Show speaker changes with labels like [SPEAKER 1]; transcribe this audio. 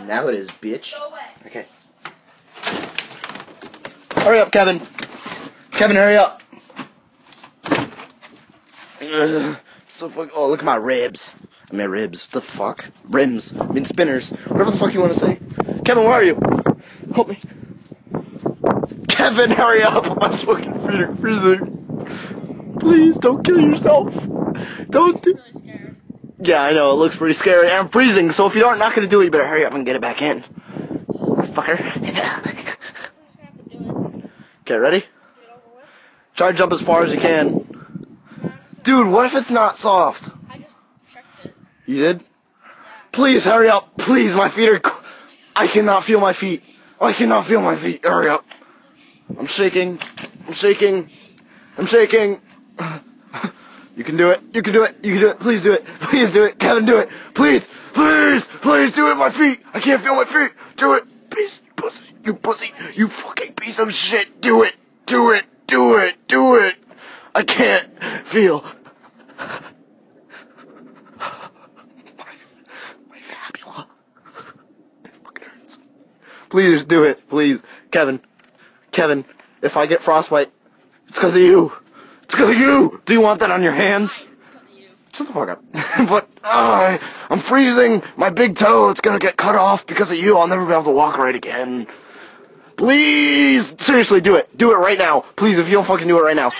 [SPEAKER 1] Now it is, bitch.
[SPEAKER 2] Go away.
[SPEAKER 1] Okay. Hurry up, Kevin. Kevin, hurry up. So fuck. Oh, look at my ribs. I mean ribs. The fuck? Rims. I mean spinners. Whatever the fuck you want to say. Kevin, where are you? Help me. Kevin, hurry up. My fucking feet are freezing. Please don't kill yourself. Don't do.
[SPEAKER 2] I'm really scared.
[SPEAKER 1] Yeah, I know. It looks pretty scary. I'm freezing. So if you aren't not gonna do it, you better hurry up and get it back in. Fucker.
[SPEAKER 2] I'm just gonna have to do it.
[SPEAKER 1] Okay, ready?
[SPEAKER 2] Get it over with.
[SPEAKER 1] Try to jump as far as you can. Dude, what if it's not soft?
[SPEAKER 2] I just checked it.
[SPEAKER 1] You did?
[SPEAKER 2] Yeah.
[SPEAKER 1] Please, hurry up. Please, my feet are... I cannot feel my feet. I cannot feel my feet. Hurry up. I'm shaking. I'm shaking. I'm shaking. You can do it. You can do it. You can do it. Please do it. Please do it. Kevin, do it. Please. Please. Please do it. My feet. I can't feel my feet. Do it. Please. Pussy. You pussy. You fucking piece of shit. Do it. Do it. Do it. Do it. I can't feel my fabula. It fucking hurts. Please do it. Please. Kevin. Kevin, if I get frostbite, it's because of you. It's because of you. Do you want that on your hands?
[SPEAKER 2] Because of you.
[SPEAKER 1] Shut the fuck up. But, I'm freezing. My big toe, it's gonna get cut off because of you. I'll never be able to walk right again. Please. Seriously, do it. Do it right now. Please, if you don't fucking do it right now.